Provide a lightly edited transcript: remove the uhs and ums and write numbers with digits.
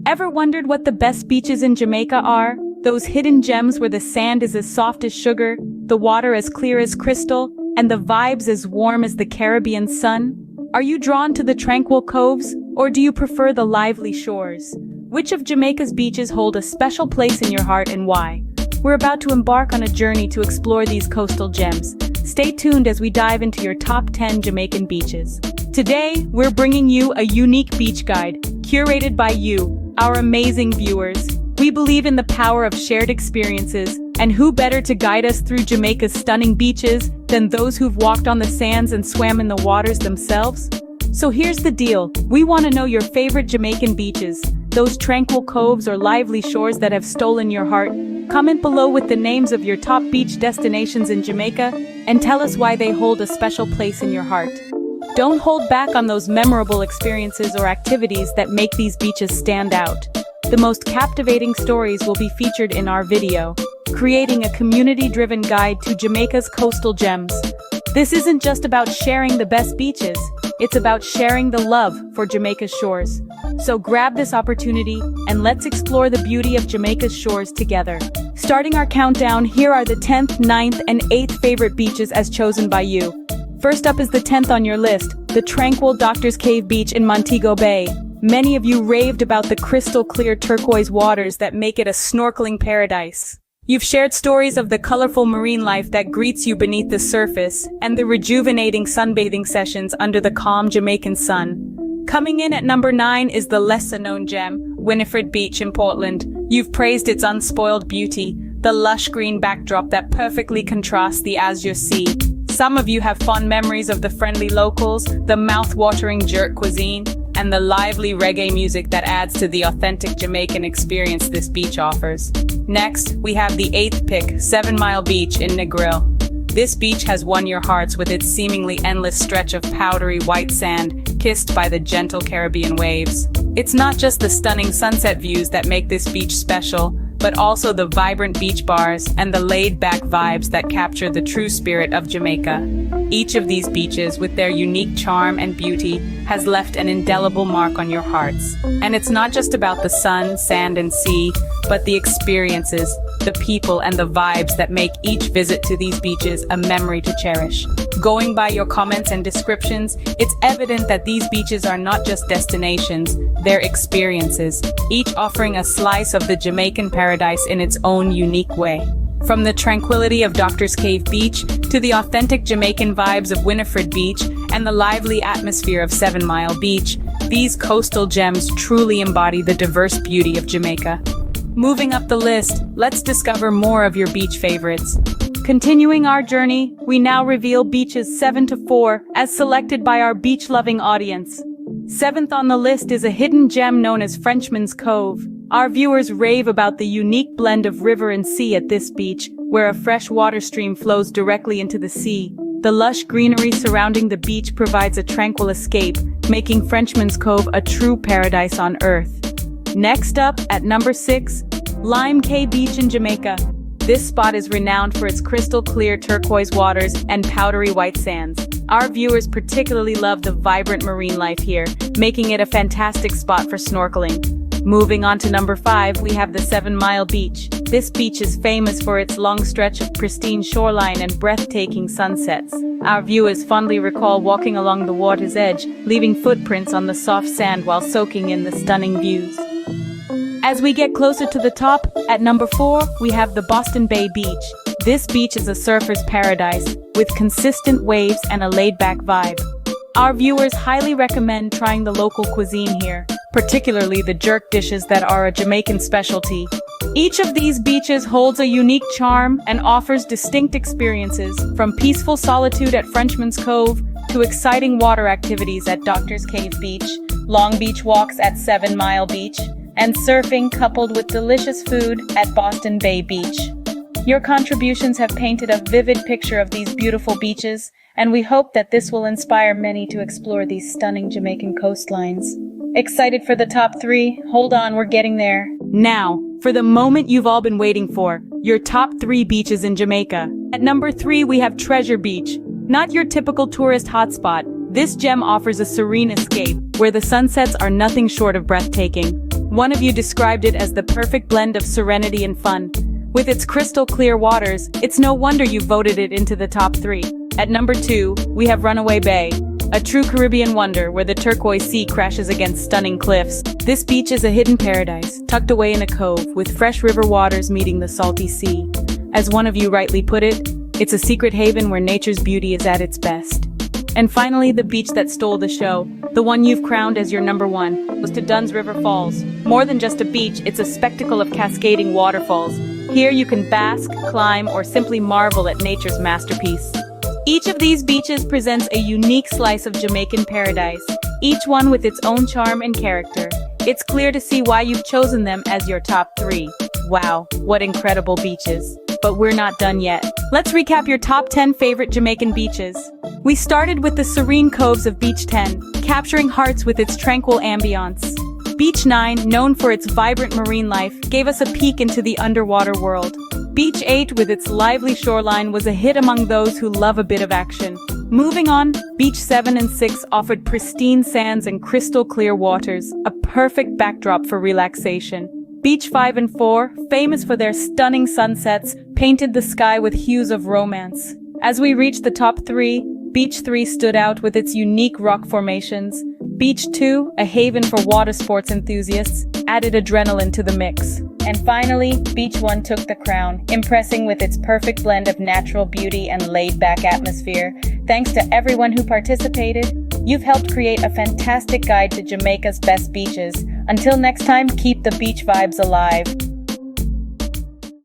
Ever wondered what the best beaches in Jamaica are? Those hidden gems where the sand is as soft as sugar, the water as clear as crystal, and the vibes as warm as the Caribbean sun? Are you drawn to the tranquil coves, or do you prefer the lively shores? Which of Jamaica's beaches hold a special place in your heart and why? We're about to embark on a journey to explore these coastal gems. Stay tuned as we dive into your top 10 Jamaican beaches. Today, we're bringing you a unique beach guide, curated by you, our amazing viewers. We believe in the power of shared experiences, and who better to guide us through Jamaica's stunning beaches than those who've walked on the sands and swam in the waters themselves? So here's the deal, we want to know your favorite Jamaican beaches, those tranquil coves or lively shores that have stolen your heart. Comment below with the names of your top beach destinations in Jamaica, and tell us why they hold a special place in your heart. Don't hold back on those memorable experiences or activities that make these beaches stand out. The most captivating stories will be featured in our video, creating a community-driven guide to Jamaica's coastal gems. This isn't just about sharing the best beaches, it's about sharing the love for Jamaica's shores. So grab this opportunity and let's explore the beauty of Jamaica's shores together. Starting our countdown, here are the 10th, 9th, and 8th favorite beaches as chosen by you. First up is the 10th on your list, the tranquil Doctor's Cave Beach in Montego Bay. Many of you raved about the crystal clear turquoise waters that make it a snorkeling paradise. You've shared stories of the colorful marine life that greets you beneath the surface and the rejuvenating sunbathing sessions under the calm Jamaican sun. Coming in at number 9 is the lesser-known gem, Winifred Beach in Portland. You've praised its unspoiled beauty, the lush green backdrop that perfectly contrasts the azure sea. Some of you have fond memories of the friendly locals, the mouth-watering jerk cuisine, and the lively reggae music that adds to the authentic Jamaican experience this beach offers. Next, we have the 8th pick, 7 Mile Beach in Negril. This beach has won your hearts with its seemingly endless stretch of powdery white sand, kissed by the gentle Caribbean waves. It's not just the stunning sunset views that make this beach special, but also the vibrant beach bars and the laid-back vibes that capture the true spirit of Jamaica. Each of these beaches, with their unique charm and beauty, has left an indelible mark on your hearts. And it's not just about the sun, sand, and sea, but the experiences, the people, and the vibes that make each visit to these beaches a memory to cherish. Going by your comments and descriptions, it's evident that these beaches are not just destinations, they're experiences, each offering a slice of the Jamaican paradise in its own unique way. From the tranquility of Doctor's Cave Beach to the authentic Jamaican vibes of Winifred Beach and the lively atmosphere of 7 Mile Beach, these coastal gems truly embody the diverse beauty of Jamaica. Moving up the list, let's discover more of your beach favorites. Continuing our journey, we now reveal beaches 7 to 4 as selected by our beach-loving audience. 7th on the list is a hidden gem known as Frenchman's Cove. Our viewers rave about the unique blend of river and sea at this beach, where a fresh water stream flows directly into the sea. The lush greenery surrounding the beach provides a tranquil escape, making Frenchman's Cove a true paradise on earth. Next up, at number 6, Lime Cay Beach in Jamaica. This spot is renowned for its crystal clear turquoise waters and powdery white sands. Our viewers particularly love the vibrant marine life here, making it a fantastic spot for snorkeling. Moving on to number 5, we have the 7 Mile Beach. This beach is famous for its long stretch of pristine shoreline and breathtaking sunsets. Our viewers fondly recall walking along the water's edge, leaving footprints on the soft sand while soaking in the stunning views. As we get closer to the top, at number 4, we have the Boston Bay Beach. This beach is a surfer's paradise, with consistent waves and a laid-back vibe. Our viewers highly recommend trying the local cuisine here, particularly the jerk dishes that are a Jamaican specialty. Each of these beaches holds a unique charm and offers distinct experiences, from peaceful solitude at Frenchman's Cove to exciting water activities at Doctor's Cave Beach, long beach walks at 7 Mile Beach, and surfing coupled with delicious food at Boston Bay Beach. Your contributions have painted a vivid picture of these beautiful beaches, and we hope that this will inspire many to explore these stunning Jamaican coastlines. Excited for the top 3? Hold on, we're getting there. Now, for the moment you've all been waiting for, your top 3 beaches in Jamaica. At number 3, we have Treasure Beach. Not your typical tourist hotspot, this gem offers a serene escape, where the sunsets are nothing short of breathtaking. One of you described it as the perfect blend of serenity and fun. With its crystal clear waters, it's no wonder you voted it into the top 3. At number 2, we have Runaway Bay, a true Caribbean wonder where the turquoise sea crashes against stunning cliffs. This beach is a hidden paradise, tucked away in a cove, with fresh river waters meeting the salty sea. As one of you rightly put it, it's a secret haven where nature's beauty is at its best. And finally, the beach that stole the show, the one you've crowned as your number 1, was to Dunn's River Falls. More than just a beach, it's a spectacle of cascading waterfalls. Here you can bask, climb, or simply marvel at nature's masterpiece. Each of these beaches presents a unique slice of Jamaican paradise, each one with its own charm and character. It's clear to see why you've chosen them as your top 3. Wow, what incredible beaches. But we're not done yet. Let's recap your top 10 favorite Jamaican beaches. We started with the serene coves of Beach 10, capturing hearts with its tranquil ambiance. Beach 9, known for its vibrant marine life, gave us a peek into the underwater world. Beach 8, with its lively shoreline, was a hit among those who love a bit of action. Moving on, Beach 7 and 6 offered pristine sands and crystal clear waters, a perfect backdrop for relaxation. Beach 5 and 4, famous for their stunning sunsets, painted the sky with hues of romance. As we reached the top 3, Beach 3 stood out with its unique rock formations. Beach 2, a haven for water sports enthusiasts, added adrenaline to the mix. And finally, Beach 1 took the crown, impressing with its perfect blend of natural beauty and laid-back atmosphere. Thanks to everyone who participated, you've helped create a fantastic guide to Jamaica's best beaches. Until next time, keep the beach vibes alive.